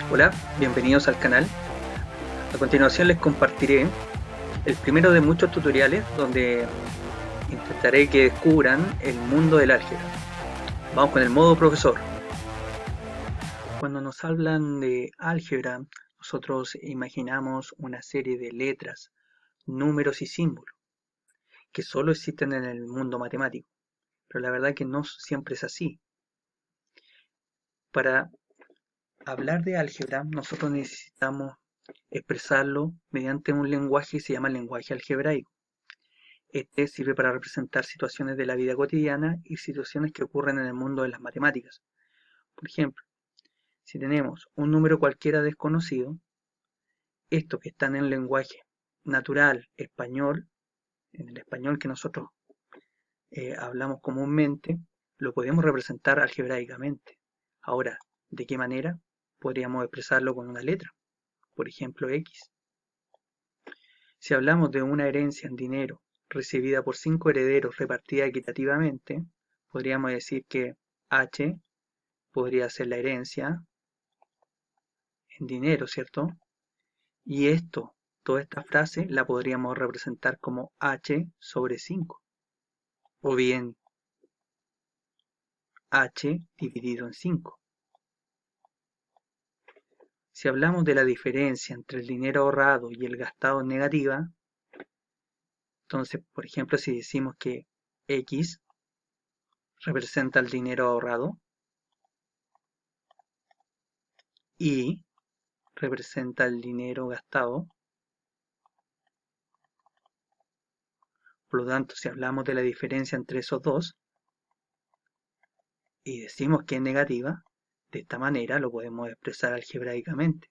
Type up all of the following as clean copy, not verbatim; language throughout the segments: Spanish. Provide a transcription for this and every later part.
Hola, bienvenidos al canal. A continuación les compartiré el primero de muchos tutoriales donde intentaré que descubran el mundo del álgebra. Vamos con el modo profesor. Cuando nos hablan de álgebra, nosotros imaginamos una serie de letras, números y símbolos que solo existen en el mundo matemático, pero la verdad que no siempre es así. Para hablar de álgebra, nosotros necesitamos expresarlo mediante un lenguaje que se llama lenguaje algebraico. Este sirve para representar situaciones de la vida cotidiana y situaciones que ocurren en el mundo de las matemáticas. Por ejemplo, si tenemos un número cualquiera desconocido, estos que están en el lenguaje natural español, en el español que nosotros hablamos comúnmente, lo podemos representar algebraicamente. Ahora, ¿de qué manera? Podríamos expresarlo con una letra, por ejemplo X. Si hablamos de una herencia en dinero recibida por 5 herederos repartida equitativamente, podríamos decir que H podría ser la herencia en dinero, ¿cierto? Y toda esta frase la podríamos representar como H sobre 5, o bien H dividido en 5. Si hablamos de la diferencia entre el dinero ahorrado y el gastado en negativa, entonces, por ejemplo, si decimos que X representa el dinero ahorrado y representa el dinero gastado, por lo tanto, si hablamos de la diferencia entre esos dos y decimos que es negativa, de esta manera lo podemos expresar algebraicamente.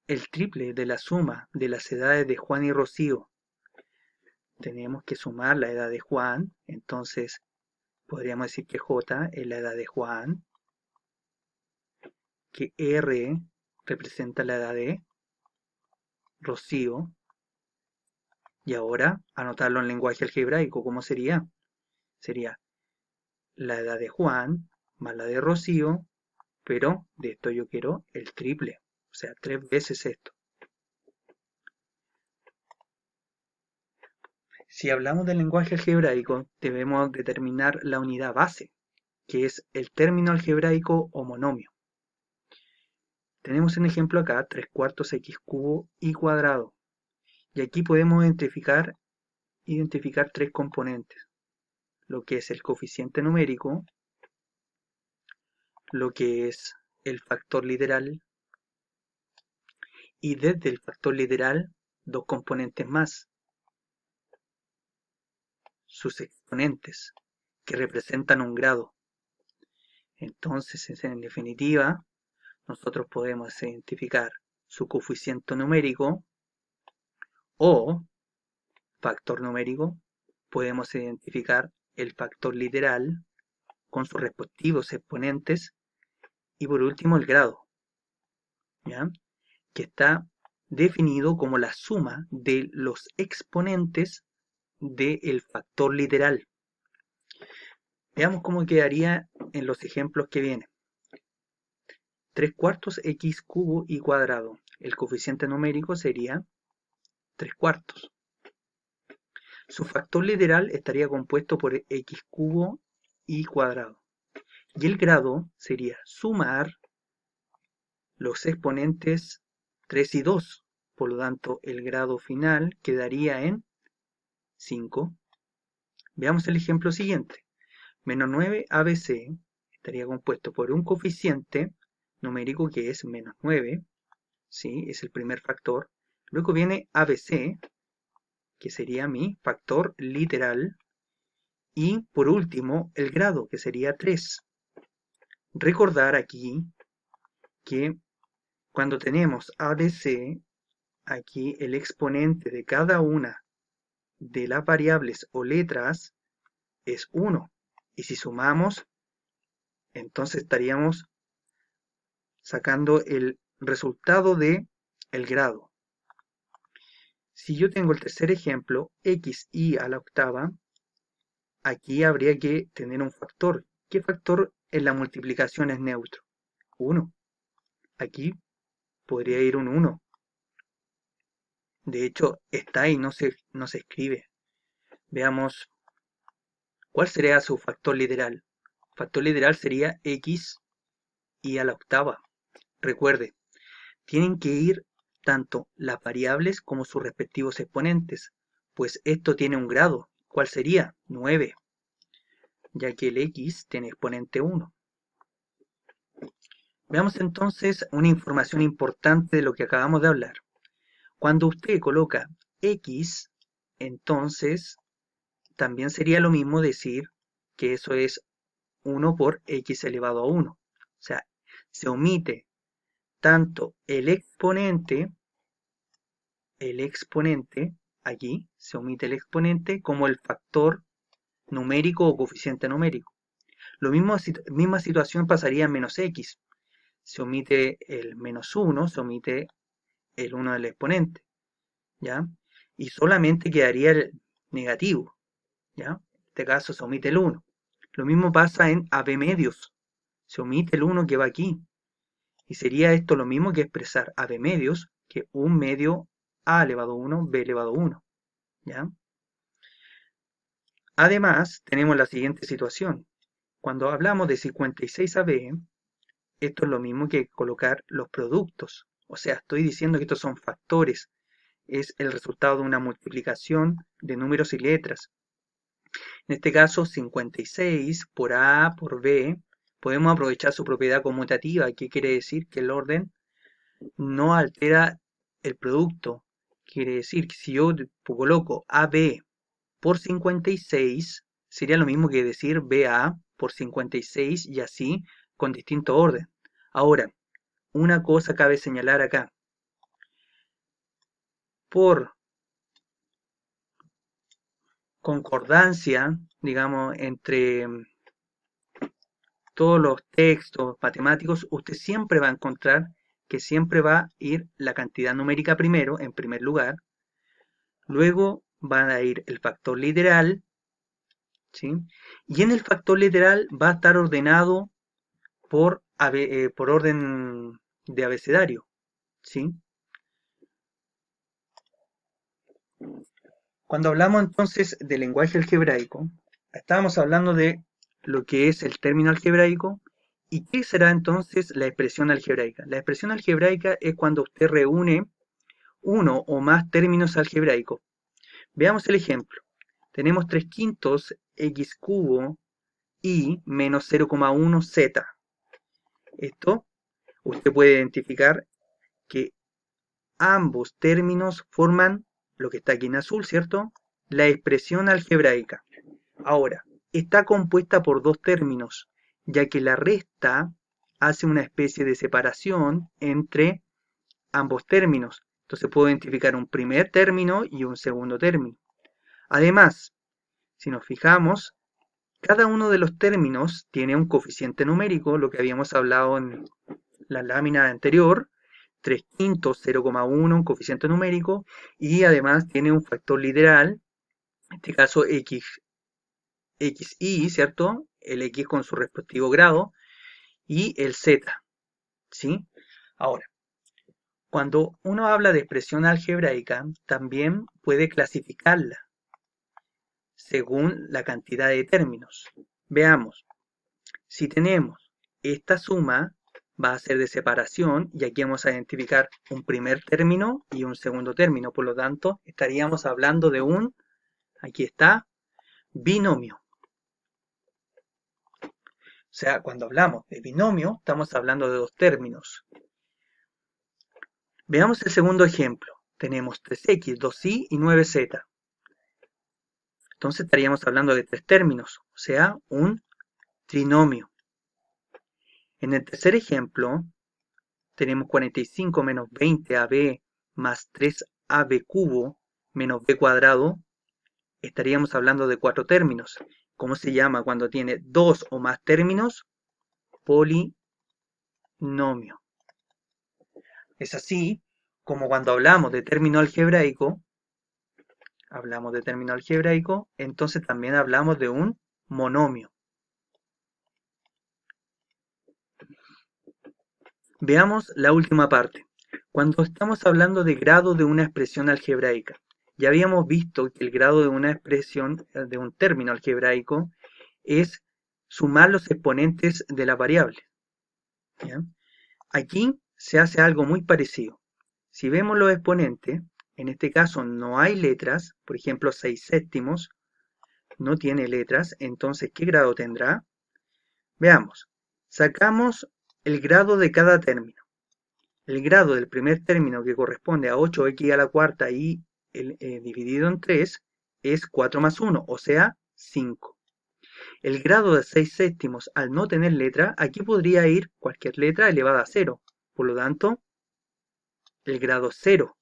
El triple de la suma de las edades de Juan y Rocío. Tenemos que sumar la edad de Juan, entonces podríamos decir que J es la edad de Juan, que R representa la edad de Rocío, y ahora anotarlo en lenguaje algebraico, ¿cómo sería? Sería la edad de Juan más la de Rocío, pero de esto yo quiero el triple, o sea, 3 veces esto. Si hablamos del lenguaje algebraico, debemos determinar la unidad base, que es el término algebraico o monomio. Tenemos un ejemplo acá, 3/4 x cubo y cuadrado. Y aquí podemos identificar 3 componentes. Lo que es el coeficiente numérico, lo que es el factor literal, y desde el factor literal, 2 componentes más, sus exponentes, que representan un grado. Entonces, en definitiva, nosotros podemos identificar su coeficiente numérico o factor numérico, podemos identificar el factor literal con sus respectivos exponentes y por último el grado, ¿ya? Que está definido como la suma de los exponentes del factor literal. Veamos cómo quedaría en los ejemplos que vienen. 3/4 x cubo y cuadrado. El coeficiente numérico sería 3/4. Su factor literal estaría compuesto por x cubo y cuadrado. Y el grado sería sumar los exponentes 3 y 2. Por lo tanto, el grado final quedaría en 5. Veamos el ejemplo siguiente. Menos 9 ABC estaría compuesto por un coeficiente numérico que es menos 9, ¿sí? Es el primer factor. Luego viene ABC, que sería mi factor literal. Y por último, el grado, que sería 3. Recordar aquí que cuando tenemos ABC, aquí el exponente de cada una de las variables o letras es 1. Y si sumamos, entonces estaríamos sacando el resultado de el grado. Si yo tengo el tercer ejemplo, xy a la octava, aquí habría que tener un factor. ¿Qué factor en la multiplicación es neutro? 1. Aquí podría ir un 1. De hecho, está ahí, no se escribe. Veamos, ¿cuál sería su factor literal? Factor literal sería x y a la octava. Recuerde, tienen que ir tanto las variables como sus respectivos exponentes, pues esto tiene un grado. ¿Cuál sería? 9, ya que el x tiene exponente 1. Veamos entonces una información importante de lo que acabamos de hablar. Cuando usted coloca x, entonces también sería lo mismo decir que eso es 1 por x elevado a 1. O sea, se omite tanto el exponente, aquí se omite el exponente, como el factor numérico o coeficiente numérico. Lo mismo, misma situación pasaría en menos x. Se omite el menos 1, se omite el 1 del exponente, ¿ya? Y solamente quedaría el negativo, ¿ya? En este caso se omite el 1. Lo mismo pasa en AB medios. Se omite el 1 que va aquí. Y sería esto lo mismo que expresar AB medios que 1 medio A elevado a 1, B elevado a 1, ¿ya? Además, tenemos la siguiente situación. Cuando hablamos de 56AB, esto es lo mismo que colocar los productos. O sea, estoy diciendo que estos son factores. Es el resultado de una multiplicación de números y letras. En este caso, 56 por A por B, podemos aprovechar su propiedad conmutativa, que quiere decir que el orden no altera el producto. Quiere decir que si yo coloco AB por 56, sería lo mismo que decir BA por 56 y así con distinto orden. Ahora, una cosa cabe señalar acá. Por concordancia, digamos, entre todos los textos matemáticos, usted siempre va a encontrar que siempre va a ir la cantidad numérica primero, en primer lugar. Luego va a ir el factor literal, ¿sí? Y en el factor literal va a estar ordenado por orden de abecedario, ¿sí? Cuando hablamos entonces del lenguaje algebraico, estábamos hablando de lo que es el término algebraico. ¿Y qué será entonces la expresión algebraica? La expresión algebraica es cuando usted reúne uno o más términos algebraicos. Veamos el ejemplo. Tenemos 3 quintos x cubo y menos 0,1 z. Esto usted puede identificar que ambos términos forman lo que está aquí en azul, ¿cierto? La expresión algebraica. Ahora, está compuesta por dos términos, ya que la resta hace una especie de separación entre ambos términos. Entonces puedo identificar un primer término y un segundo término. Además, si nos fijamos, cada uno de los términos tiene un coeficiente numérico, lo que habíamos hablado en la lámina anterior, 3 quintos, 0,1, un coeficiente numérico, y además tiene un factor literal, en este caso xy, ¿cierto? El x con su respectivo grado, y el z, ¿sí? Ahora, cuando uno habla de expresión algebraica, también puede clasificarla según la cantidad de términos. Veamos, si tenemos esta suma, va a ser de separación y aquí vamos a identificar un primer término y un segundo término. Por lo tanto, estaríamos hablando de un, aquí está, binomio. O sea, cuando hablamos de binomio, estamos hablando de dos términos. Veamos el segundo ejemplo. Tenemos 3x, 2y y 9z. Entonces estaríamos hablando de tres términos, o sea, un trinomio. En el tercer ejemplo, tenemos 45 menos 20ab más 3ab cubo menos b cuadrado. Estaríamos hablando de cuatro términos. ¿Cómo se llama cuando tiene dos o más términos? Polinomio. Es así como cuando hablamos de término algebraico, entonces también hablamos de un monomio. Veamos la última parte. Cuando estamos hablando de grado de una expresión algebraica, ya habíamos visto que el grado de una expresión, de un término algebraico, es sumar los exponentes de la variable. ¿Ya? Aquí se hace algo muy parecido. Si vemos los exponentes, en este caso no hay letras, por ejemplo 6/7 no tiene letras, entonces ¿qué grado tendrá? Veamos, sacamos el grado de cada término. El grado del primer término, que corresponde a 8x a la cuarta y dividido en 3, es 4 más 1, o sea, 5. El grado de 6/7 al no tener letra, aquí podría ir cualquier letra elevada a 0. Por lo tanto, el grado 0,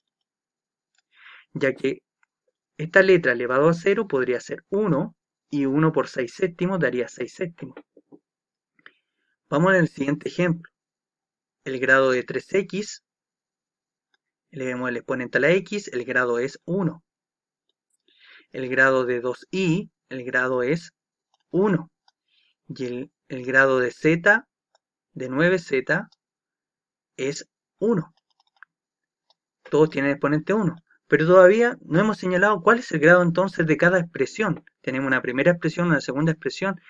ya que esta letra elevado a 0 podría ser 1, y 1 por 6/7 daría 6/7. Vamos al siguiente ejemplo. El grado de 3x, elevemos el exponente a la x, el grado es 1. El grado de 2y, el grado es 1. Y el grado de z, de 9z, es 1. Todos tienen exponente 1. Pero todavía no hemos señalado cuál es el grado entonces de cada expresión. Tenemos una primera expresión, una segunda expresión.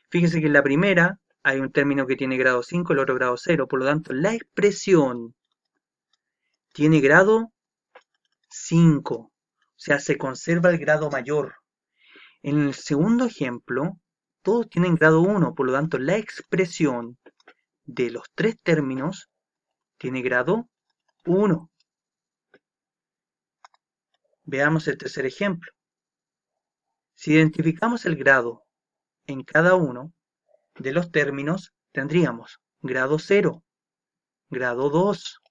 Fíjense que en la primera hay un término que tiene grado 5, el otro grado 0. Por lo tanto, la expresión tiene grado 5. O sea, se conserva el grado mayor. En el segundo ejemplo, todos tienen grado 1. Por lo tanto, la expresión de los tres términos tiene grado 1. Veamos el tercer ejemplo. Si identificamos el grado en cada uno de los términos, tendríamos grado 0, grado 2,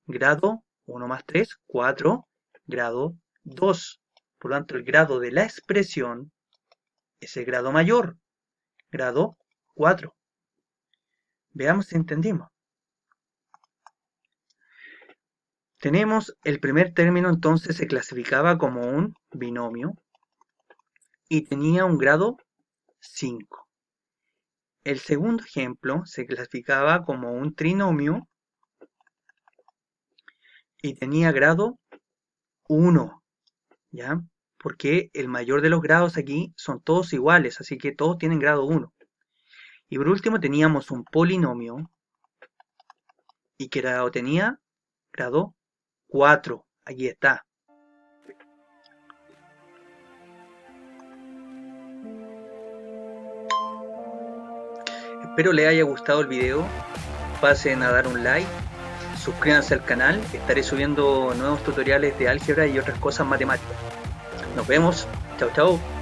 grado 1 más 3, 4, grado 2. Por lo tanto, el grado de la expresión es el grado mayor, grado 4. Veamos si entendimos. Tenemos el primer término, entonces se clasificaba como un binomio y tenía un grado 5. El segundo ejemplo se clasificaba como un trinomio y tenía grado 1, ¿ya? Porque el mayor de los grados aquí son todos iguales, así que todos tienen grado 1. Y por último teníamos un polinomio y que grado tenía grado 4. Aquí está. Espero les haya gustado el video. Pasen a dar un like. Suscríbanse al canal. Estaré subiendo nuevos tutoriales de álgebra y otras cosas matemáticas. Nos vemos. Chao, chao.